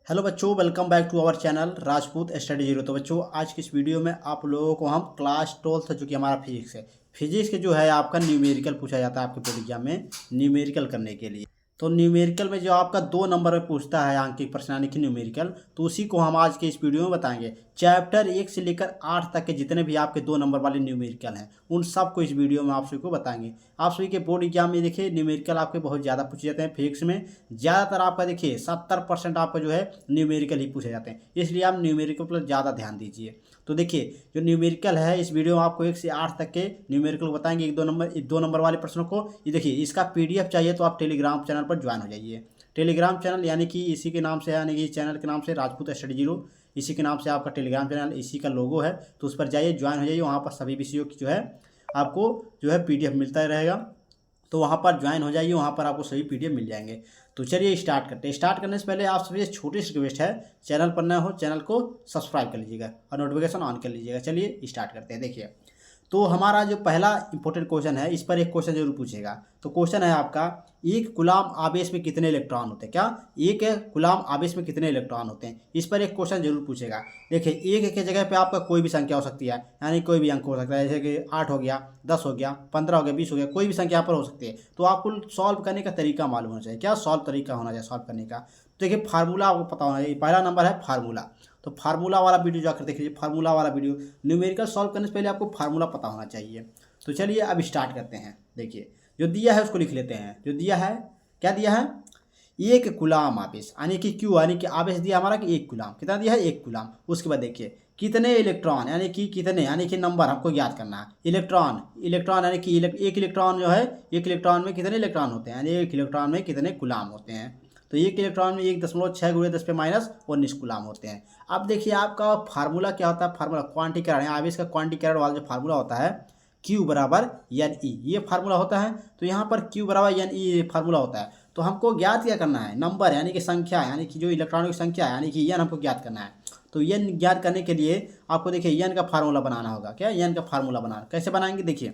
Hello बच्चों, welcome back to our channel Rajput study zero. तो बच्चों, आज की इस वीडियो में आप लोगों को हम क्लास 12th जो कि हमारा फिजिक्स है, फिजिक्स के जो है आपका न्यूमेरिकल पूछा जाता है आपके बोर्ड एग्जाम में न्यूमेरिकल करने के लिए। तो न्यूमेरिकल में जो आपका 2 नंबर में पूछता है आंकिक प्रश्न यानी कि न्यूमेरिकल, तो उसी को हम आज के इस वीडियो में बताएंगे। चैप्टर 1 से लेकर 8 तक के जितने भी आपके 2 नंबर वाले न्यूमेरिकल हैं उन सबको इस वीडियो में आप सभी को बताएंगे। आप सभी के बोर्ड एग्जाम में देखिए न्यूमेरिकल आपके बहुत ज़्यादा पूछे जाते हैं। फिजिक्स में ज़्यादातर आपका देखिए 70% आपका जो है न्यूमेरिकल ही पूछे जाते हैं, इसलिए आप न्यूमेरिकल पर ज़्यादा ध्यान दीजिए। तो देखिए जो न्यूमेरिकल है इस वीडियो में आपको 1 से 8 तक के न्यूमेरिकल बताएंगे, 1 2 नंबर वाले प्रश्नों को। ये देखिए, इसका पीडीएफ चाहिए तो आप टेलीग्राम चैनल पर ज्वाइन हो जाइए। टेलीग्राम चैनल यानी कि इसी के नाम से है, यानी कि चैनल के नाम से राजपूत स्टडी जीरो, इसी के नाम से आपका टेलीग्राम चैनल, इसी का लोगो है। तो उस पर जाइए, ज्वाइन हो जाइए। वहाँ पर सभी विषयों की जो है आपको जो है पीडीएफ मिलता ही रहेगा। तो वहाँ पर ज्वाइन हो जाइए, वहाँ पर आपको सभी पीडीएफ मिल जाएंगे। तो चलिए स्टार्ट करते हैं। स्टार्ट करने से पहले आप सभी छोटी सी रिक्वेस्ट है, चैनल पर नया हो चैनल को सब्सक्राइब कर लीजिएगा और नोटिफिकेशन ऑन कर लीजिएगा। चलिए स्टार्ट करते हैं। देखिए, तो हमारा जो पहला इंपॉर्टेंट क्वेश्चन है, इस पर एक क्वेश्चन जरूर पूछेगा। तो क्वेश्चन है आपका, एक कूलाम आवेश में कितने इलेक्ट्रॉन होते हैं? क्या एक कूलाम आवेश में कितने इलेक्ट्रॉन होते हैं? इस पर एक क्वेश्चन जरूर पूछेगा। देखिए, एक के जगह पे आपका कोई भी संख्या हो सकती है, यानी कोई भी अंक हो सकता है, जैसे कि 8 हो गया, 10 हो गया, 15 हो गया, 20 हो गया, कोई भी संख्या यहाँ पर हो सकती है। तो आपको सॉल्व करने का तरीका मालूम होना चाहिए। क्या सॉल्व तरीका होना चाहिए सॉल्व करने का? तो देखिए, फार्मूला आपको पता होना चाहिए। पहला नंबर है फार्मूला। तो फार्मूला वाला वीडियो जाकर देख लीजिए, फार्मूला वाला वीडियो। न्यूमेरिकल सॉल्व करने से पहले आपको फार्मूला पता होना चाहिए। तो चलिए अब स्टार्ट करते हैं। देखिए, जो दिया है उसको लिख लेते हैं। जो दिया है, क्या दिया है? एक कूलाम आवेश, यानी कि क्यू, यानी कि आवेश दिया हमारा कि एक कूलाम। कितना दिया है? एक कूलाम। उसके बाद देखिए कितने इलेक्ट्रॉन, यानी कि कितने, यानी कि नंबर हमको याद करना है। इलेक्ट्रॉन, इलेक्ट्रॉन यानी कि एक इलेक्ट्रॉन जो है, एक इलेक्ट्रॉन में कितने इलेक्ट्रॉन होते हैं, यानी एक इलेक्ट्रॉन में कितने कूलाम होते हैं। तो एक इलेक्ट्रॉन में 1.6 गुणे 10 पे माइनस 19 कूलाम होते हैं। अब देखिए आपका फार्मूला क्या होता है? फार्मूला क्वांटीकरण, आवेश का क्वांटीकरण वाला जो फार्मूला होता है, Q बराबर एन ई, ये फार्मूला होता है। तो यहाँ पर Q बराबर एन ई फार्मूला होता है। तो हमको ज्ञात क्या करना है? नंबर, यानी कि संख्या, यानी कि जो इलेक्ट्रॉनों की संख्या है, यानी कि एन हमको ज्ञात करना है। तो एन ज्ञात करने के लिए आपको देखिए एन का फार्मूला बनाना होगा। क्या एन का फार्मूला बनाना? कैसे बनाएंगे? देखिए,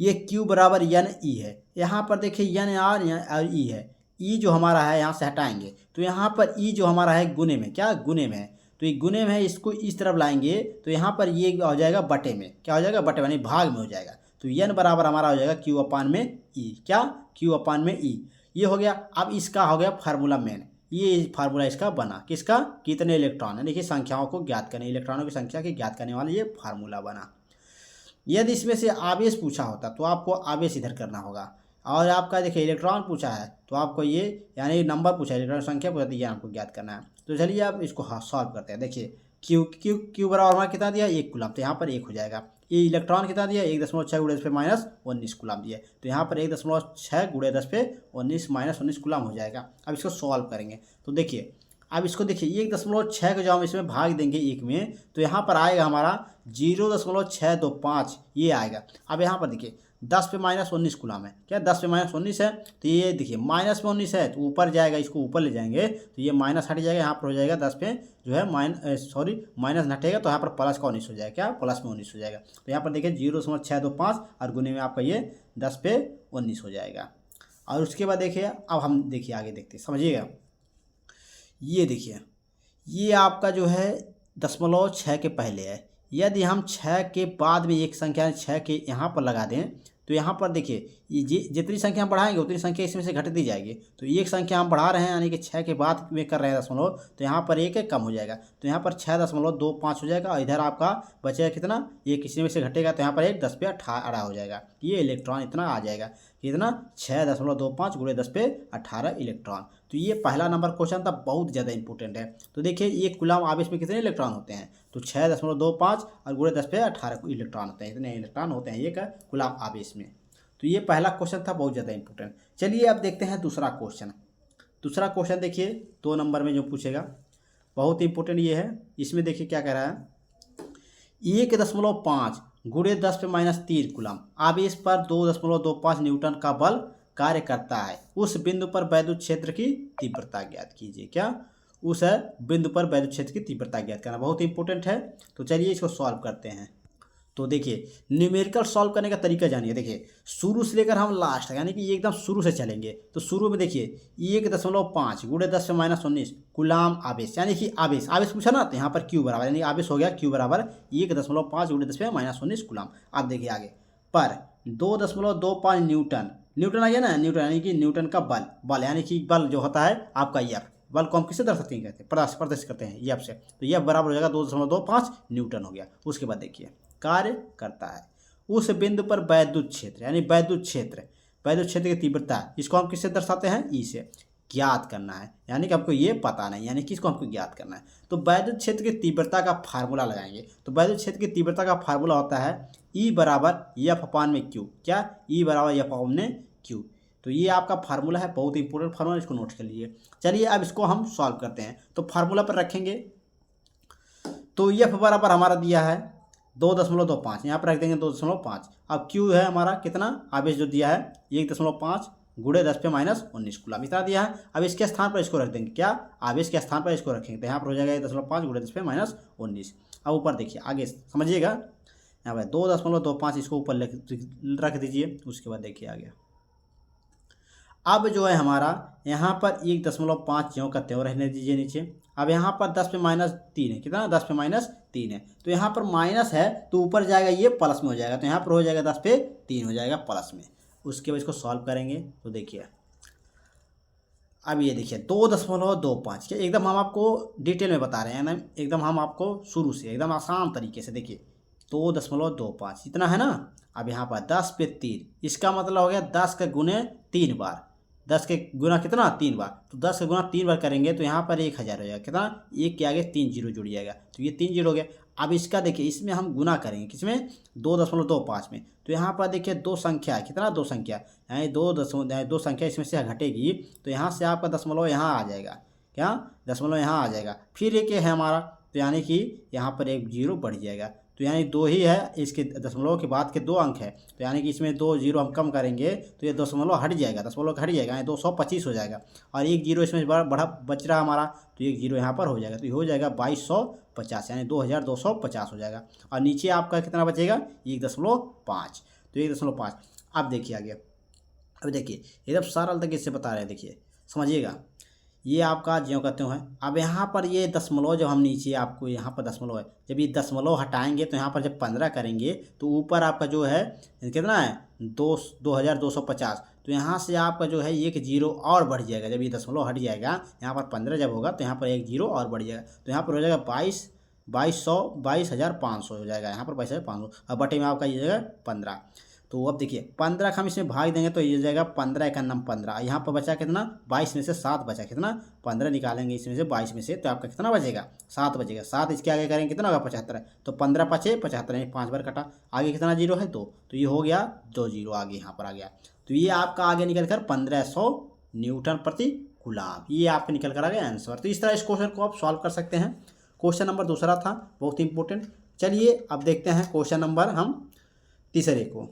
ये Q बराबर एन ई है। यहाँ पर देखिए एन आर और ई है। ई जो हमारा है यहाँ से हटाएंगे, तो यहाँ पर ई जो हमारा है गुने में, क्या गुने में है। तो ये गुने में है, इसको इस तरफ लाएंगे तो यहाँ पर ये हो जाएगा बटे में। क्या हो जाएगा? बटे यानी भाग में हो जाएगा। तो एन बराबर हमारा हो जाएगा Q अपान में ई। क्या? Q अपान में ई। ये हो गया। अब इसका हो गया फार्मूला मेन। ये फार्मूला इसका बना, किसका? कितने इलेक्ट्रॉन, यानी कि संख्याओं को ज्ञात करने, इलेक्ट्रॉनों की संख्या की ज्ञात करने वाला ये फार्मूला बना। यदि इसमें से आवेश पूछा होता तो आपको आवेश इधर करना होगा। और आपका देखिए इलेक्ट्रॉन पूछा है तो आपको ये, यानी नंबर पूछा है, इलेक्ट्रॉन संख्या पूछा, तो ये आपको ज्ञात करना है। तो चलिए आप इसको सॉल्व करते हैं। देखिए, क्यू बराबर हमारा कितना दिया? 1 कूलाम। तो यहाँ पर 1 हो जाएगा। ये इलेक्ट्रॉन कितना दिया? 1.6 गुणे 10 पे माइनस 19 कूलाम दिया। तो यहाँ पर 1.6 गुणे 10 पे 19 माइनस 19 कूलाम हो जाएगा। अब इसको सॉल्व करेंगे तो देखिए, अब इसको देखिए 1.6 को जब हम इसमें भाग देंगे 1 में, तो यहाँ पर आएगा हमारा 0.625, ये आएगा। अब यहाँ पर देखिए 10 पे माइनस 19 कूलाम है। क्या 10 पे माइनस 19 है? तो ये देखिए माइनस में 19 है तो ऊपर जाएगा, इसको ऊपर ले जाएंगे तो ये माइनस हट जाएगा। यहाँ पर हो जाएगा 10 पे जो है माइनस हटेगा तो यहाँ पर प्लस का 19 हो जाएगा। क्या? प्लस में 19 हो जाएगा। तो यहाँ पर देखिए 0.625 और गुने में आपका ये 10 पे 19 हो जाएगा। और उसके बाद देखिए, अब हम देखिए आगे देखते समझिएगा। ये देखिए, ये आपका जो है 0.6 के पहले है। यदि हम 6 के बाद में एक संख्या 6 के यहाँ पर लगा दें तो यहाँ पर देखिए ये जितनी संख्या हम बढ़ाएंगे उतनी संख्या इसमें से घटती जाएगी। तो एक संख्या हम बढ़ा रहे हैं, यानी कि 6 के बाद में कर रहे हैं दशमलव, तो यहाँ पर एक कम हो जाएगा। तो यहाँ पर 6.25 हो जाएगा और इधर आपका बचेगा कितना? ये किसी में से घटेगा तो यहाँ पर एक 10 पे 18 हो जाएगा। ये इलेक्ट्रॉन इतना आ जाएगा। कितना? 6.25 गुणे 10 पे 18 इलेक्ट्रॉन। तो ये पहला नंबर क्वेश्चन था, बहुत ज़्यादा इंपॉर्टेंट है। तो देखिए एक कूलाम आवेश में कितने इलेक्ट्रॉन होते हैं? तो 6.25 और गुणे 10 पे 18 इलेक्ट्रॉन होते हैं। इतने इलेक्ट्रॉन होते हैं एक कूलाम आवेश में। तो ये पहला क्वेश्चन था, बहुत ज़्यादा इंपॉर्टेंट। चलिए अब देखते हैं दूसरा क्वेश्चन। दूसरा क्वेश्चन देखिए 2 नंबर में जो पूछेगा, बहुत इंपॉर्टेंट ये है। इसमें देखिए क्या कह रहा है, 1.5 गुणे 10 पे माइनस 3 कूलाम आवेश पर 2.25 न्यूटन का बल कार्य करता है। उस बिंदु पर वैद्युत क्षेत्र की तीव्रता ज्ञात कीजिए। क्या? उस बिंदु पर वैद्युत क्षेत्र की तीव्रता ज्ञात करना बहुत इंपॉर्टेंट है। तो चलिए इसको सॉल्व करते हैं। तो देखिए न्यूमेरिकल सॉल्व करने का तरीका जानिए। देखिए शुरू से लेकर हम लास्ट तक यानी कि ये एकदम शुरू से चलेंगे। तो शुरू में देखिए 1.5 गुणे 10⁻19 कूलाम आवेश, यानी कि आवेश आवेश पूछा ना, तो यहाँ पर क्यू बराबर यानी आवेश हो गया क्यू बराबर 1.5 गुणे 10⁻19 कूलाम। आप देखिए आगे पर 2.25 न्यूटन, न्यूटन आ गया ना, न्यूटन यानी कि न्यूटन का बल, बल यानी कि बल जो होता है आपका एफ, बल को हम किससे दर्शाते हैं, कहते हैं प्रदर्शित करते हैं एफ से। तो एफ बराबर हो जाएगा 2.25 न्यूटन हो गया। उसके बाद देखिए कार्य करता है उस बिंदु पर वैद्युत क्षेत्र, यानी वैद्युत क्षेत्र की तीव्रता, इसको हम किससे दर्शाते हैं, ई से। ज्ञात करना है यानी कि आपको ये पता नहीं, यानी कि इसको हमको ज्ञात करना है। तो वैद्युत क्षेत्र की तीव्रता का फार्मूला लगाएंगे। तो वैद्युत क्षेत्र की तीव्रता का फार्मूला होता है ई बराबर एफ अपान में क्यू, क्या ई बराबर एफ अपान में क्यू। तो ये आपका फार्मूला है, बहुत इंपॉर्टेंट फार्मूला, इसको नोट कर लीजिए। चलिए अब इसको हम सॉल्व करते हैं। तो फार्मूला पर रखेंगे तो एफ बराबर हमारा दिया है 2.25, यहाँ पर रख देंगे 2.5। अब क्यू है हमारा कितना, आवेश जो दिया है 1.5 गुणे 10⁻19 कूलम, इतना दिया है। अब इसके स्थान पर इसको रख देंगे, क्या आवेश के स्थान पर इसको रखेंगे, तो यहाँ पर हो जाएगा 1.5 गुणे 10⁻19। अब ऊपर देखिए आगे समझिएगा, यहाँ पर 2.25 इसको ऊपर रख दीजिए। उसके बाद देखिए आगे अब जो है हमारा यहाँ पर 1.5 ज्यों का त्यों रहने दीजिए नीचे। अब यहाँ पर 10⁻3 है, कितना 10⁻3 है, तो यहाँ पर माइनस है तो ऊपर जाएगा ये प्लस में हो जाएगा, तो यहाँ पर हो जाएगा 10/3 हो जाएगा प्लस में। उसके बाद इसको सॉल्व करेंगे तो देखिए अब ये देखिए 2.25 के एकदम हम आपको डिटेल में बता रहे हैं ना, एकदम हम आपको शुरू से एकदम आसान तरीके से। देखिए 2.25 इतना है ना। अब यहाँ पर 10/3, इसका मतलब हो गया 10 का गुने 3 बार, 10 के गुना कितना 3 बार, तो 10 का गुना 3 बार करेंगे तो यहाँ पर 1000 हो जाएगा, कितना एक के आगे 3 जीरो जुड़ जाएगा, तो ये 3 जीरो हो गया। अब इसका देखिए इसमें हम गुना करेंगे, किसमें 2.25 में, तो यहाँ पर देखिए दो संख्या है, कितना दो संख्या यानी दो संख्या इसमें से घटेगी, तो यहाँ से आपका दशमलव यहाँ आ जाएगा, क्या दशमलव यहाँ आ जाएगा। फिर एक है हमारा, तो यानी कि यहाँ पर एक जीरो बढ़ जाएगा, तो यानी 2 ही है, इसके दशमलव के बाद के 2 अंक है, तो यानी कि इसमें 2 जीरो हम कम करेंगे तो ये दशमलव हट जाएगा, दशमलव हट जाएगा यानी 225 हो जाएगा। और एक जीरो इसमें बढ़ा बच रहा हमारा, तो एक जीरो यहाँ पर हो जाएगा, तो ये हो जाएगा 2250 यानी 2250 हो जाएगा। और नीचे आपका कितना बचेगा 1.5, तो 1.5। अब देखिए आगे, अब देखिए एकदम सरल तरीके से बता रहे हैं, देखिए समझिएगा। ये आपका ज्यों का त्यों है। अब यहाँ पर ये दशमलव जब हम नीचे आपको यहाँ पर दशमलव है, जब ये दशमलव हटाएंगे तो यहाँ पर जब 15 करेंगे तो ऊपर आपका जो है कितना है 2250, तो यहाँ से आपका जो है एक जीरो और बढ़ जाएगा। जब ये दशमलव हट जाएगा यहाँ पर 15 जब होगा तो यहाँ पर एक जीरो और बढ़ जाएगा, तो यहाँ पर हो जाएगा 22,500 हो जाएगा, यहाँ पर 22,500। अब बटे में आपका ये जाएगा 15। तो अब देखिए 15 का हम इसमें भाग देंगे तो ये जाएगा 15 का नाम 15, यहाँ पर बचा कितना 22 में से 7 बचा, कितना 15 निकालेंगे इसमें से 22 में से तो आपका कितना बचेगा 7 बचेगा। 7 इसके आगे करेंगे कितना होगा 75, तो 15 पचे 75 यानी 5 बार कटा, आगे कितना जीरो है 2, तो ये हो गया 2 जीरो आगे यहाँ पर आ गया। तो ये आपका आगे निकल कर 1500 न्यूटन प्रति कूलम, ये आपका निकल कर आ गया आंसर। तो इस तरह इस क्वेश्चन को आप सॉल्व कर सकते हैं। क्वेश्चन नंबर दूसरा था बहुत इंपॉर्टेंट। चलिए अब देखते हैं क्वेश्चन नंबर हम तीसरे को।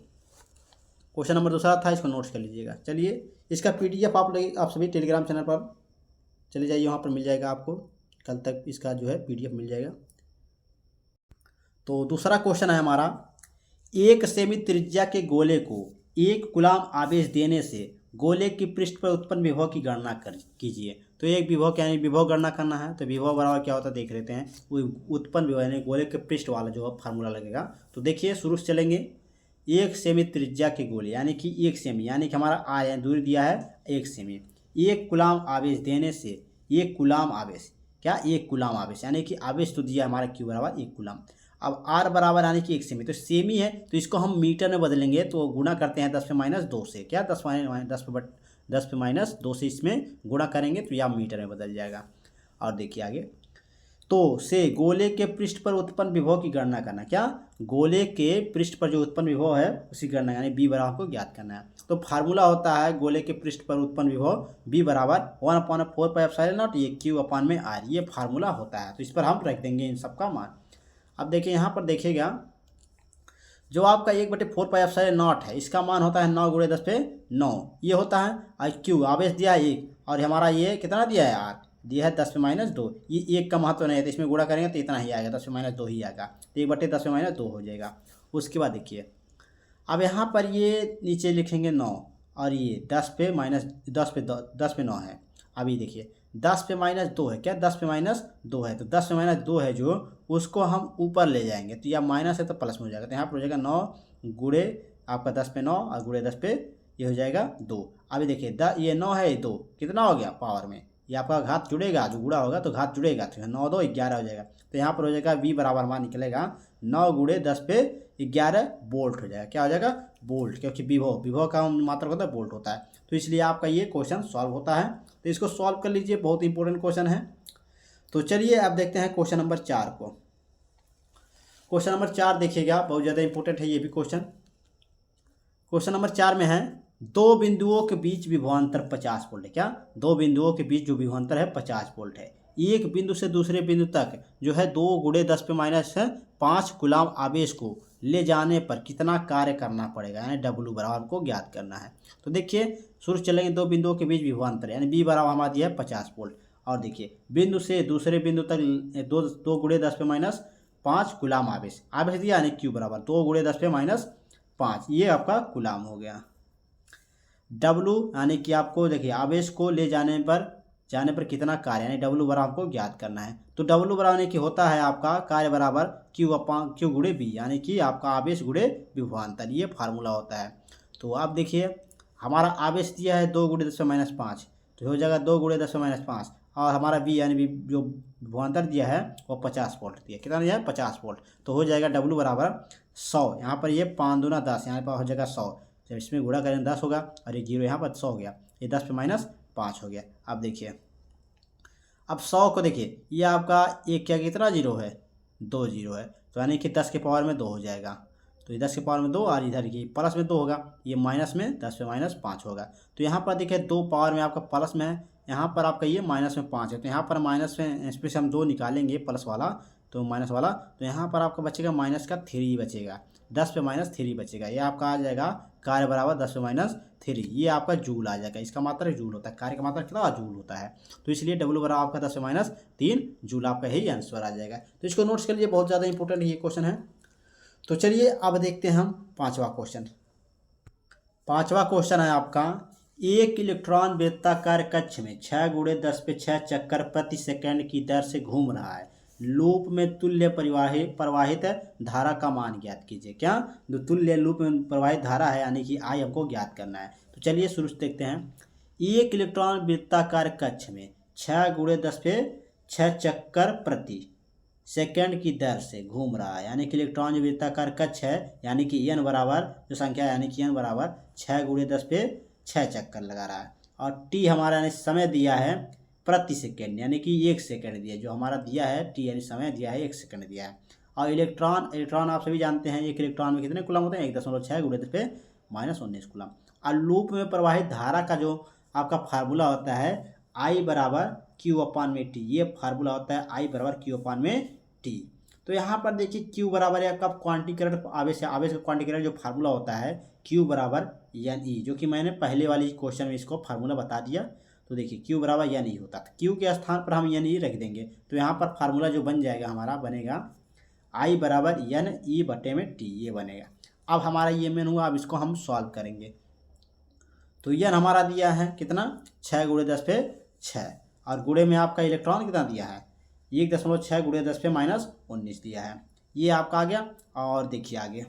क्वेश्चन नंबर दूसरा था, इसको नोट्स कर लीजिएगा। चलिए इसका PDF आप सभी टेलीग्राम चैनल पर चले जाइए, वहाँ पर मिल जाएगा आपको, कल तक इसका जो है PDF मिल जाएगा। तो दूसरा क्वेश्चन है हमारा, 1 सेमी त्रिज्या के गोले को 1 कूलम आवेश देने से गोले की पृष्ठ पर उत्पन्न विभव की गणना कीजिए। तो एक विभव यानी विभव गणना करना है, तो विभव बराबर क्या होता है देख लेते हैं। वो उत्पन्न विभव यानी गोले के पृष्ठ वाला जो फार्मूला लगेगा। तो देखिए शुरू से चलेंगे, 1 सेमी त्रिज्या के गोले यानी कि 1 सेमी यानी कि हमारा आय दूरी दिया है 1 सेमी, 1 कूलम आवेश देने से 1 कूलम आवेश, क्या 1 कूलम आवेश यानी कि आवेश तो दिया हमारा Q बराबर 1 कूलम। अब R बराबर यानी कि 1 सेमी, तो सेमी है तो इसको हम मीटर में बदलेंगे, तो गुणा करते हैं 10⁻2 से, क्या 10⁻2 से इसमें गुणा करेंगे तो यह मीटर में बदल जाएगा। और देखिए आगे, तो से गोले के पृष्ठ पर उत्पन्न विभव की गणना करना, क्या गोले के पृष्ठ पर जो उत्पन्न विभव है उसी गणना यानी B बराबर को ज्ञात करना है। तो फार्मूला होता है गोले के पृष्ठ पर उत्पन्न विभव B बराबर 1/4πε0 ये Q अपान में R, ये फार्मूला होता है। तो इस पर हम रख देंगे इन सब का मान। अब देखिए यहाँ पर देखिएगा, जो आपका 1/4πε0 है इसका मान होता है 9 × 10⁹ ये होता है। और Q आवेश दिया है 1 और हमारा ये कितना दिया है R दिया है 10⁻2, ये 1 का महत्व नहीं है तो इसमें गुणा करेंगे तो इतना ही आएगा 10⁻2 ही आएगा, तो 1/10⁻2 हो जाएगा। उसके बाद देखिए अब यहाँ पर ये नीचे लिखेंगे 9 और ये 10 पे माइनस 10 पे 9 है। अभी देखिए 10 पे माइनस 2 है, क्या 10 पे माइनस 2 है, तो 10 पे माइनस 2 है जो उसको हम ऊपर ले जाएंगे तो यह माइनस है तो प्लस में हो जाएगा। तो यहाँ पर हो जाएगा 9 गुणे आपका 10 पे 9 और गुणे 10 पे ये हो जाएगा 2। अभी देखिए ये 9 है, ये 2 कितना हो गया पावर में, ये आपका घात जुड़ेगा, जो गुणा होगा तो घात जुड़ेगा, तो 9 2 11 हो जाएगा। तो यहाँ पर हो जाएगा v बराबर मान निकलेगा 9 गुणे 10 पे 11 वोल्ट हो जाएगा। क्या हो जाएगा? वोल्ट, क्योंकि विभव का मात्रक होता है वोल्ट होता है। तो इसलिए आपका ये क्वेश्चन सॉल्व होता है। तो इसको सॉल्व कर लीजिए, बहुत इंपॉर्टेंट क्वेश्चन है। तो चलिए अब देखते हैं क्वेश्चन नंबर 4 को। क्वेश्चन नंबर 4 देखिएगा, बहुत ज़्यादा इंपॉर्टेंट है ये भी क्वेश्चन। क्वेश्चन नंबर 4 में है दो बिंदुओं के बीच विभवांतर 50 वोल्ट है। क्या? दो बिंदुओं के बीच जो विभवांतर है 50 वोल्ट है। एक बिंदु से दूसरे बिंदु तक जो है 2 गुणे 10 पे माइनस 5 कूलम आवेश को ले जाने पर कितना कार्य करना पड़ेगा, यानी डब्ल्यू बराबर हमको ज्ञात करना है। तो देखिए शुरू चलेंगे, दो बिंदुओं के बीच विभवांतर यानी बी बराबर हमारा दिया है 50 वोल्ट। और देखिए बिंदु से दूसरे बिंदु तक 2 गुणे 10 पे माइनस 5 कूलम आवेश दिया, यानी क्यू बराबर 2 गुणे 10 पे माइनस 5, ये आपका कूलम हो गया। डब्लू यानी कि आपको देखिए आवेश को ले जाने पर कितना कार्य, यानी डब्लू बराबर आपको ज्ञात करना है। तो डब्लू बराबर यानी कि होता है आपका कार्य बराबर क्यू गुणे बी, यानी कि आपका आवेश गुणे विभवांतर, ये फार्मूला होता है। तो आप देखिए हमारा आवेश दिया है 2 गुणे 10 पे माइनस 5, तो हो जाएगा 2 गुणे 10 पे माइनस 5, और हमारा बी यानी जो विभवांतर दिया है वो 50 वोल्ट दिया, कितना दिया है 50 वोल्ट। तो हो जाएगा डब्लू बराबर 100, यहाँ पर ये 5 दूना 10, यहाँ पर हो जाएगा 100, जब इसमें गुणा करें 10 होगा और ये 0 यहाँ पर 100 हो गया, ये 10 पे माइनस 5 हो गया। अब देखिए अब 100 को देखिए ये आपका एक क्या कितना जीरो है, 2 जीरो है, तो यानी कि 10 के पावर में 2 हो जाएगा। तो ये 10 के पावर में 2 और इधर की प्लस में 2 होगा, ये माइनस में 10 पे माइनस 5 होगा। तो यहाँ पर देखिए 2 पावर में आपका प्लस में है, यहाँ पर आपका ये माइनस में 5 है, तो यहाँ पर माइनस में इसमें से हम 2 निकालेंगे प्लस वाला तो माइनस वाला, तो यहाँ पर आपका बचेगा माइनस का 3 बचेगा, 10 पे माइनस 3 बचेगा। ये आपका आ जाएगा कार्य बराबर 10 पे माइनस 3, ये आपका जूल आ जाएगा। इसका मात्रक जूल होता है, कार्य का मात्रक कितना जूल होता है। तो इसलिए डब्ल्यू बराबर आपका 10 पे माइनस 3 जूल आपका यही आंसर आ जाएगा। तो इसको नोट्स कर लीजिए, बहुत ज़्यादा इंपॉर्टेंट ये क्वेश्चन है। तो चलिए अब देखते हैं हम पाँचवा क्वेश्चन। पाँचवा क्वेश्चन है आपका एक इलेक्ट्रॉन वृत्ताकार कक्ष में 6 गुणे 10 पे 6 चक्कर प्रति सेकंड की दर से घूम रहा है। लूप में तुल्य प्रवाहित धारा का मान ज्ञात कीजिए। क्या? जो तुल्य लूप में प्रवाहित धारा है यानी कि आई हमको ज्ञात करना है। तो चलिए शुरू से देखते हैं। एक इलेक्ट्रॉन वृत्ताकार कक्ष में 6 गुणे 10 पे 6 चक्कर प्रति सेकंड की दर से घूम रहा है, यानी कि इलेक्ट्रॉन जो वृत्ताकार कक्ष है यानी कि एन बराबर जो संख्या यानी कि एन बराबर 6 गुणे 10 पे 6 चक्कर लगा रहा है। और टी हमारा यानी समय दिया है प्रति सेकेंड, यानी कि 1 सेकंड दिया, जो हमारा दिया है टी यानी समय दिया है 1 सेकंड दिया है। और इलेक्ट्रॉन आप सभी जानते हैं एक इलेक्ट्रॉन में कितने कूलम होते हैं, 1.6 गुणे 10 पे माइनस 19 कूलम। और लूप में प्रवाहित धारा का जो आपका फार्मूला होता है आई बराबर क्यू अपान में टी, ये फार्मूला होता है आई बराबर क्यू अपान में टी। तो यहाँ पर देखिए क्यू बराबर है आपका क्वांटिकरण आवेश का क्वांटिकरण जो फार्मूला होता है क्यू बराबर एन ई, जो कि मैंने पहले वाली क्वेश्चन में इसको फार्मूला बता दिया। तो देखिए क्यू बराबर एन ई होता है, क्यू के स्थान पर हम एन ई रख देंगे, तो यहाँ पर फार्मूला जो बन जाएगा हमारा बनेगा आई बराबर एन ई बटे में टी, ये बनेगा। अब हमारा ये मेन हुआ, अब इसको हम सॉल्व करेंगे। तो एन हमारा दिया है कितना 6 गुणे 10 पे 6, और गुणे में आपका इलेक्ट्रॉन कितना दिया है 1.6 गुणे 10 पे माइनस 19 दिया है, ये आपका आ गया। और देखिए आगे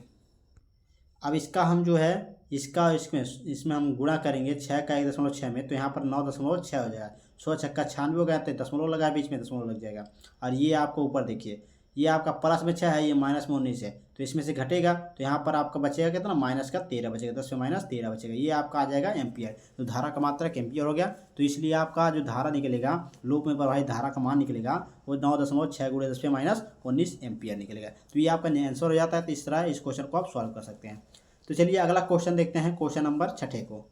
अब इसका हम जो है इसमें हम गुणा करेंगे 6 का 1.6 में, तो यहाँ पर 9.6 हो जाएगा, 100 छक्का 96 हो गया, तो दशमलव लगा बीच में दशमलव लग जाएगा। और ये आपको ऊपर देखिए ये आपका प्लस में 6 है, ये माइनस में 19 है, तो इसमें से घटेगा तो यहाँ पर आपका बचेगा कितना माइनस का 13 बचेगा, 10 पे माइनस 13 बचेगा, ये आपका आ जाएगा एम्पियर। तो धारा का मात्रक एम्पियर हो गया। तो इसलिए आपका जो धारा निकलेगा लूप में प्रवाहित धारा का मान निकलेगा वो 9.6 गुणे 10 पे माइनस 19 एम्पियर निकलेगा। तो ये आपका आंसर हो जाता है। तो इस तरह इस क्वेश्चन को आप सॉल्व कर सकते हैं। तो चलिए अगला क्वेश्चन देखते हैं, क्वेश्चन नंबर 6 को।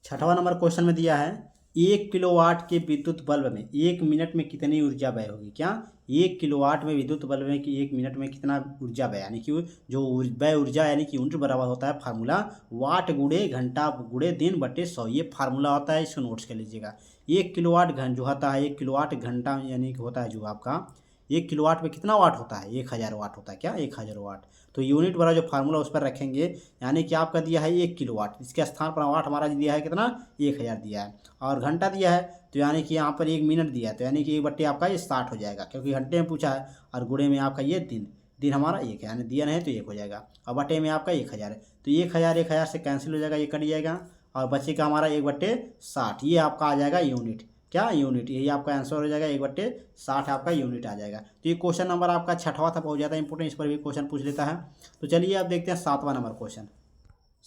6वां नंबर क्वेश्चन में दिया है 1 किलोवाट के विद्युत बल्ब में 1 मिनट में कितनी ऊर्जा व्यय होगी। क्या? 1 किलोवाट में विद्युत बल्ब में कि 1 मिनट में कितना ऊर्जा व्यय, यानी कि जो व्यय ऊर्जा यानी कि यूनिट बराबर होता है फार्मूला वाट गुणे घंटा गुणे दिन बटे 100, ये फार्मूला होता है, इसको नोट्स कर लीजिएगा। 1 किलोवाट जो होता है 1 किलोवाट घंटा यानी कि होता है जो आपका 1 किलोवाट में कितना वाट होता है? 1000 वाट होता है। क्या? 1000 वाट। तो यूनिट वाला जो फार्मूला उस पर रखेंगे, यानी कि आपका दिया है 1 किलोवाट, इसके स्थान पर वाट हमारा दिया है कितना? 1000 दिया है। और घंटा दिया है, तो यानी कि यहाँ पर 1 मिनट दिया है, तो यानी कि 1/, आपका ये 60 हो जाएगा, क्योंकि घंटे में पूछा है। और गुणे में आपका ये दिन, दिन हमारा 1 है, यानी दिया नहीं तो 1 हो जाएगा। और बटे में आपका 1000 है, तो 1000 से कैंसिल हो जाएगा, ये कट जाएगा और बचेगा हमारा 1/60। ये आपका आ जाएगा यूनिट। क्या? यूनिट। यही आपका आंसर हो जाएगा, 1/60 आपका यूनिट आ जाएगा। तो ये क्वेश्चन नंबर आपका 6वां था, बहुत ज़्यादा इंपॉर्टेंट, इस पर भी क्वेश्चन पूछ लेता है। तो चलिए अब देखते हैं 7वां नंबर क्वेश्चन।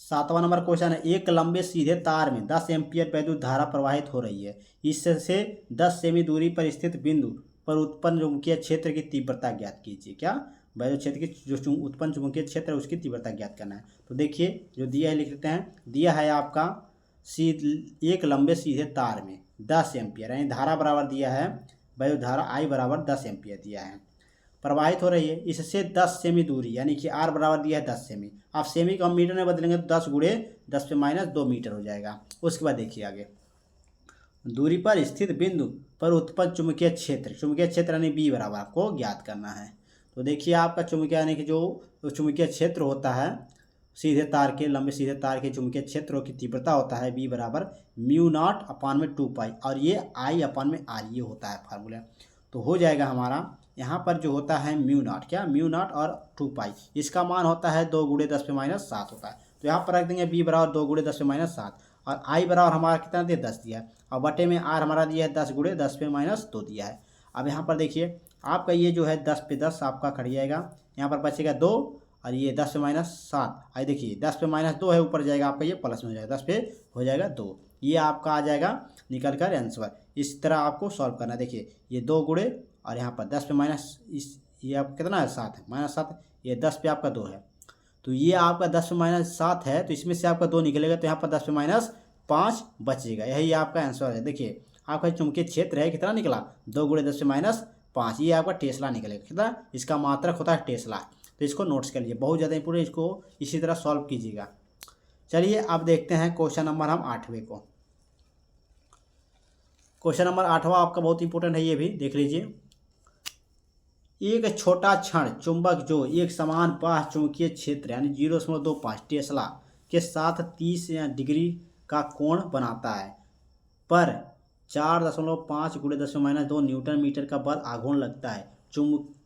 7वां नंबर क्वेश्चन है, एक लंबे सीधे तार में 10 एम्पीयर वैद्युत धारा प्रवाहित हो रही है। इससे 10 सेमी दूरी पर स्थित बिंदु पर उत्पन्न चुंबकीय क्षेत्र की तीव्रता ज्ञात कीजिए। क्या? वैद्युत क्षेत्र की जो उत्पन्न चुंबकीय क्षेत्र है उसकी तीव्रता ज्ञात करना है। तो देखिए जो दिया है लिख लेते हैं। दिया है आपका एक लंबे सीधे तार में 10 एम्पीयर, यानी धारा बराबर दिया है, वैद्युत धारा I बराबर 10 एम्पीयर दिया है, प्रवाहित हो रही है। इससे 10 सेमी दूरी, यानी कि R बराबर दिया है 10 सेमी। आप सेमी को हम मीटर में बदलेंगे तो 10 गुणे 10 पे -2 मीटर हो जाएगा। उसके बाद देखिए आगे, दूरी पर स्थित बिंदु पर उत्पन्न चुंबकीय क्षेत्र यानी B बराबर आपको ज्ञात करना है। तो देखिए आपका चुंबकीय, यानी कि जो चुंबकीय क्षेत्र होता है सीधे तार के, लंबे सीधे तार के चुंबकीय क्षेत्रों की तीव्रता होता है B बराबर μ0/2π, और ये I/R ये होता है फार्मूला। तो हो जाएगा हमारा यहाँ पर जो होता है μ0, क्या? μ0 और 2π, इसका मान होता है 2 गुणे 10 पे -7 होता है। तो यहाँ पर रख देंगे B बराबर 2 गुणे 10 पे -7, और I बराबर हमारा कितना दिया? 10 दिया है, और बटे में R हमारा दिया है 10 गुणे 10 पे -2 दिया है। अब यहाँ पर देखिए आपका ये जो है 10 पे 10 आपका कट जाएगा, यहाँ पर बचेगा 2, और ये 10 पे -7, आई देखिए 10 पे -2 है, ऊपर जाएगा आपका, ये प्लस में हो जाएगा, 10 पे हो जाएगा 2। ये आपका आ जाएगा निकल कर आंसर। इस तरह आपको सॉल्व करना है। देखिए ये 2 गुणे, और यहाँ पर 10 पे ये आपका कितना है? 7 है, -7, ये 10 पे आपका 2 है, तो ये आपका 10 पे -7 है, तो इसमें से आपका 2 निकलेगा, तो यहाँ पर 10 पे -5 बचेगा। यही आपका आंसर है। देखिए आपका चुंबकीय क्षेत्र है कितना निकला? 2 गुणे 10 पे -5, ये आपका टेस्ला निकलेगा। कितना? इसका मात्रक होता है टेस्ला। तो इसको नोट्स कर लीजिए, बहुत ज़्यादा इंपोर्टेंट, इसको इसी तरह सॉल्व कीजिएगा। चलिए अब देखते हैं क्वेश्चन नंबर हम 8वें को। क्वेश्चन नंबर 8वां आपका बहुत इंपॉर्टेंट है, ये भी देख लीजिए। एक छोटा क्षण चुंबक जो एक समान बाह्य चुंबकीय क्षेत्र यानी 0.25 टेस्ला के साथ 30 डिग्री का कोण बनाता है, पर 4.5 गुणे 10 पे -2 न्यूटन मीटर का बल आघूर्ण लगता है।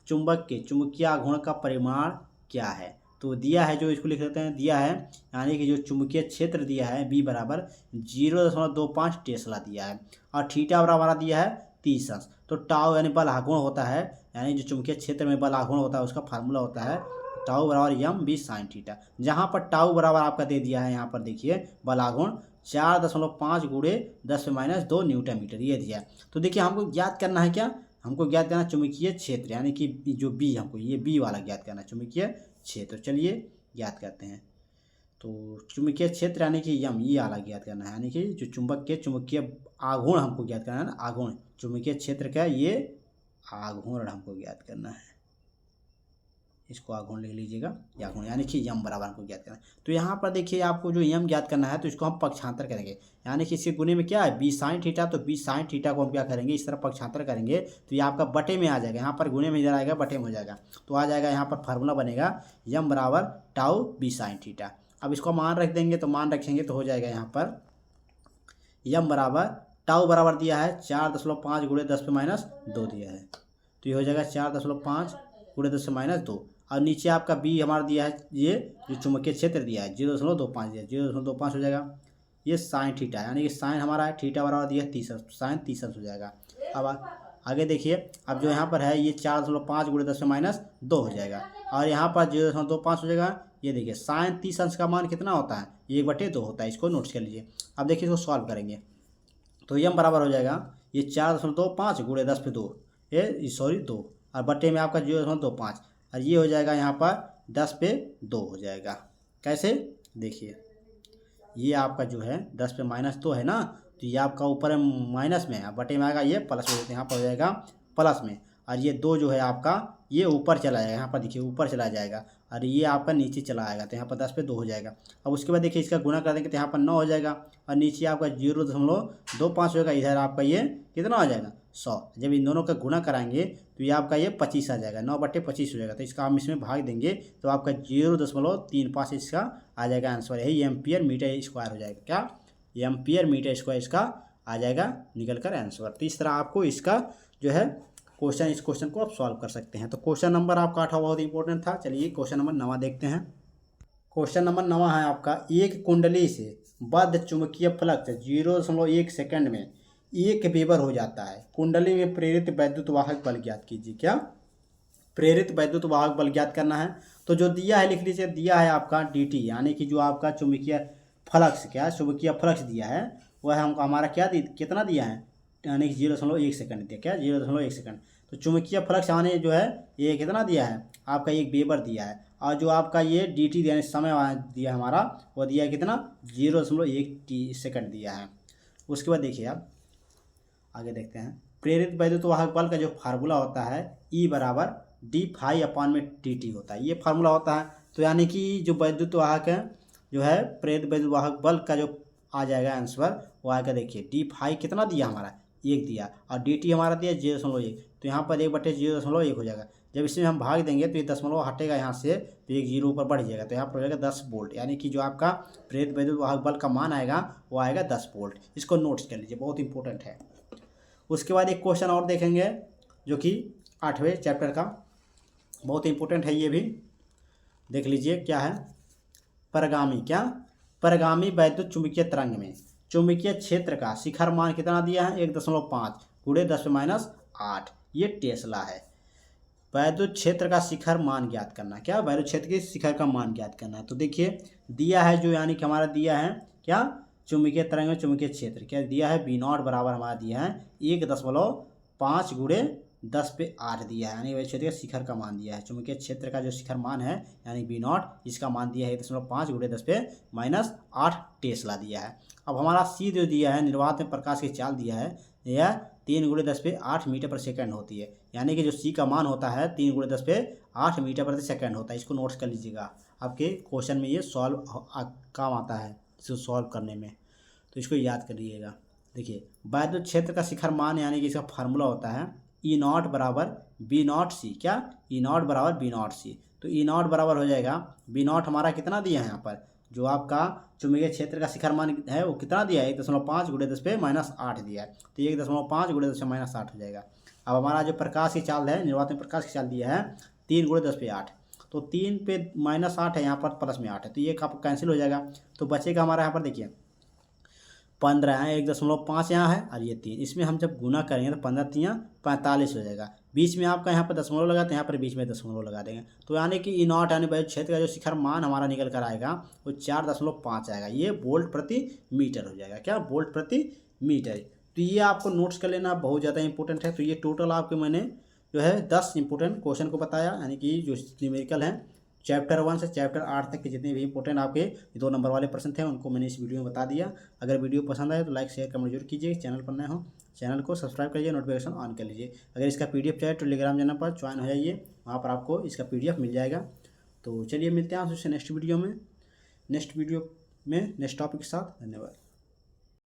चुंबक के चुंबकीय आघूर्ण का परिमाण क्या है? तो दिया है, जो इसको लिख लेते हैं, दिया है, यानी कि जो चुंबकीय क्षेत्र दिया है B बराबर 0.25 टेस्ला दिया है, और थीटा बराबर दिया है 30 अंश। तो टाउ यानी बल आघूर्ण होता है, यानी जो चुंबकीय क्षेत्र में बल आघूर्ण होता है उसका फार्मूला होता है टाउ बराबर m/v sin थीटा। जहाँ पर टाउ बराबर आपका दे दिया है, यहाँ पर देखिए बल आघूर्ण 4.5 गुणे 10 पे -2 न्यूटन मीटर ये दिया है। तो देखिए हमको ज्ञात करना है, क्या हमको ज्ञात करना? चुंबकीय क्षेत्र, यानी कि जो B, हमको ये B वाला ज्ञात करना है, चुंबकीय क्षेत्र। चलिए ज्ञात करते हैं। तो चुंबकीय क्षेत्र यानी कि m, ये वाला ज्ञात करना है, यानी कि जो चुंबक के चुंबकीय आघूर्ण हमको ज्ञात करना है ना, आघूर्ण चुंबकीय क्षेत्र का ये आघूर्ण हमको ज्ञात करना है। इसको आघूर्ण लिख लीजिएगा, आघूर्ण यानी कि m बराबर हमको ज्ञात करना है। तो यहाँ पर देखिए आपको जो m ज्ञात करना है, तो इसको हम पक्षांतर करेंगे, यानी कि इसके गुणे में क्या है? B sin theta. तो B sin थीटा को हम क्या करेंगे? इस तरह पक्षांतर करेंगे, तो ये आपका बटे में आ जाएगा। यहाँ पर गुणे में इधर आएगा, बटे में हो जाएगा, तो आ जाएगा यहाँ पर फार्मूला बनेगा m बराबर टाउ B sin थीटा। अब इसको मान रख देंगे, तो मान रखेंगे तो हो जाएगा यहाँ पर m बराबर टाउ बराबर दिया है 4.5 गुणे 10 पे -2 दिया है, तो ये हो जाएगा 4.5 गुणे 10 पे -2, और नीचे आपका B हमारा दिया है, ये जो चुंबकीय क्षेत्र दिया है 0.25 दिया, 0.25 हो जाएगा। ये साइन थीटा, यानी कि साइन हमारा है, थीटा बराबर दिया है 30 अंश, साइन 30 अंश हो जाएगा। अब आगे देखिए, अब जो यहाँ पर है ये 4.5 गुणे 10 पे -2 हो जाएगा, और यहाँ पर 0.25 हो जाएगा। ये देखिए साइन 30 अंश का मान कितना होता है? 1/2 होता है। इसको नोट्स कर लीजिए। अब देखिए इसको सॉल्व करेंगे, तो m बराबर हो जाएगा ये 4.25 गुणे 10 पे 2, ये सॉरी 2, और बटे में आपका 0.25, और ये हो जाएगा यहाँ पर 10 पे 2 हो जाएगा। कैसे? देखिए ये आपका जो है 10 पे -2 है ना, तो ये आपका ऊपर माइनस में है, बटे में आएगा, ये प्लस में, यहाँ पर हो जाएगा प्लस में, और ये 2 जो है आपका ये ऊपर चला जाएगा, यहाँ पर देखिए ऊपर चला जाएगा, और ये आपका नीचे चला आएगा, तो यहाँ पर 10 पे 2 हो जाएगा। अब उसके बाद देखिए इसका गुणा कर देंगे, तो यहाँ पर 9 हो जाएगा, और नीचे आपका 0.25 होगा, इधर आपका ये कितना हो जाएगा? 100। जब इन दोनों का गुणा कराएंगे तो ये आपका ये 25 आ जाएगा, 9/25 हो जाएगा। तो इसका हम इसमें भाग देंगे तो आपका 0.35 इसका आ जाएगा आंसर। यही एम्पियर मीटर स्क्वायर हो जाएगा। क्या? एम्पियर मीटर स्क्वायर इसका आ जाएगा निकल कर आंसर। तो इस तरह आपको इसका जो है क्वेश्चन, इस क्वेश्चन को आप सॉल्व कर सकते हैं। तो क्वेश्चन नंबर आपका 8 बहुत इंपॉर्टेंट था। चलिए क्वेश्चन नंबर 9 देखते हैं। क्वेश्चन नंबर 9 है आपका, एक कुंडली से बद्ध चुंबकीय फ्लक्स 0.1 सेकंड में 1 वेबर हो जाता है। कुंडली में प्रेरित वैद्युत वाहक बल ज्ञात कीजिए। क्या? प्रेरित वैद्युत वाहक बल ज्ञात करना है। तो जो दिया है लिख लीजिए, दिया है आपका dt, यानी कि जो आपका चुंबकीय फ्लक्स, क्या चुंबकीय फ्लक्स दिया है वह हमको हमारा क्या कितना दिया है, यानी कि 0.1 सेकंड दिया। क्या? 0.1 सेकंड। तो चुंबकीय फ्लक्स यानी जो है ये कितना दिया है आपका, 1 वेबर दिया है। और जो आपका ये dt दिया, समय दिया हमारा, वो दिया है कितना, 0.1 सेकंड दिया है। उसके बाद देखिए आप आगे देखते हैं। प्रेरित वैद्युत वाहक बल का जो फार्मूला होता है E बराबर d∅/dt होता है, ये फार्मूला होता है। तो यानी कि जो वैद्युत वाहक है, जो है प्रेरित वैद्युत वाहक बल का जो आ जाएगा आंसर वो आएगा, देखिए d∅ कितना दिया हमारा, 1 दिया, और dt हमारा दिया 0.1। तो यहाँ पर 1/0.1 हो जाएगा। जब इसमें हम भाग देंगे तो ये दशमलव हटेगा यहाँ से, तो 1 0 ऊपर बढ़ जाएगा। तो यहाँ पर हो जाएगा 10 वोल्ट, यानी कि जो आपका प्रेरित वैद्युत वाहक बल का मान आएगा वो आएगा 10 वोल्ट। इसको नोट्स कर लीजिए, बहुत इंपॉर्टेंट है। उसके बाद एक क्वेश्चन और देखेंगे जो कि 8वें चैप्टर का, बहुत इंपॉर्टेंट है ये भी, देख लीजिए क्या है। परगामी, क्या? परगामी वैद्युत चुंबकीय तरंग में चुंबकीय क्षेत्र का शिखर मान कितना दिया है, 1.5 गुणे 10⁻8। ये टेस्ला है। वैद्युत क्षेत्र का शिखर मान ज्ञात करना। क्या? वैद्युत क्षेत्र के शिखर का मान ज्ञात करना है। तो देखिए दिया है जो, यानी कि हमारा दिया है क्या, चुंबकीय तरंग में चुंबकीय क्षेत्र क्या दिया है, V0 बराबर हमारा दिया है 1.5 गुणे 10⁸ दिया है, यानी वैद्युत क्षेत्र के शिखर का मान दिया है। चुंबकीय क्षेत्र का जो शिखर मान है यानी V0, इसका मान दिया है 1.5 गुणे 10⁻8 टेस्ला दिया है। अब हमारा सी जो दिया है, निर्वात में प्रकाश की चाल दिया है, यह 3 गुणे 10⁸ मीटर प्रति सेकंड होती है। यानी कि जो सी का मान होता है 3 गुणे 10⁸ मीटर प्रति सेकंड होता है। इसको नोट्स कर लीजिएगा, आपके क्वेश्चन में ये सॉल्व काम आता है, इसको सॉल्व करने में, तो इसको याद कर लीजिएगा। देखिए वैद्युत क्षेत्र का शिखर मान, यानी कि इसका फार्मूला होता है E0 बराबर V0C। क्या? E0 बराबर V0C। तो E0 बराबर हो जाएगा, V0 हमारा कितना दिया है यहाँ पर, जो आपका चुंबकीय क्षेत्र का शिखर मान है वो कितना दिया है, 1.5 गुणे 10⁻8 दिया है। तो 1.5 गुणे 10⁻8 हो जाएगा। अब हमारा जो प्रकाश की चाल है, निर्वात में प्रकाश की चाल दिया है 3 गुणे 10⁸, तो 3 पे -8 है, यहाँ पर प्लस में 8 है, तो ये आपको कैंसिल हो जाएगा। तो बचेगा हमारा यहाँ पर देखिए 15 है, 1.5 यहाँ है, और ये 3, इसमें हम जब गुना करेंगे तो 15×3 45 हो जाएगा। बीच में आपका यहाँ पर दशमलव लगाते हैं, यहाँ पर बीच में दशमलव लगा देंगे। तो यानी कि E0 यानी वैद्युत क्षेत्र का जो शिखर मान हमारा निकल कर आएगा वो 4.5 आएगा। ये वोल्ट प्रति मीटर हो जाएगा। क्या? वोल्ट प्रति मीटर। तो ये आपको नोट्स कर लेना, बहुत ज़्यादा इंपॉर्टेंट है। तो ये टोटल आपके मैंने जो है 10 इंपॉर्टेंट क्वेश्चन को बताया, यानी कि जो न्यूमेरिकल हैं चैप्टर 1 से चैप्टर 8 तक के जितने भी इंपॉर्टेंट आपके 2 नंबर वाले प्रश्न थे उनको मैंने इस वीडियो में बता दिया। अगर वीडियो पसंद आए तो लाइक शेयर कमेंट जरूर कीजिए। चैनल पर नए हो चैनल को सब्सक्राइब करिए, नोटिफिकेशन ऑन कर लीजिए। अगर इसका PDF चाहिए तो टेलीग्राम चैनल पर ज्वाइन हो जाइए, वहाँ पर आपको इसका PDF मिल जाएगा। तो चलिए मिलते हैं आपसे नेक्स्ट वीडियो में नेक्स्ट टॉपिक के साथ। धन्यवाद।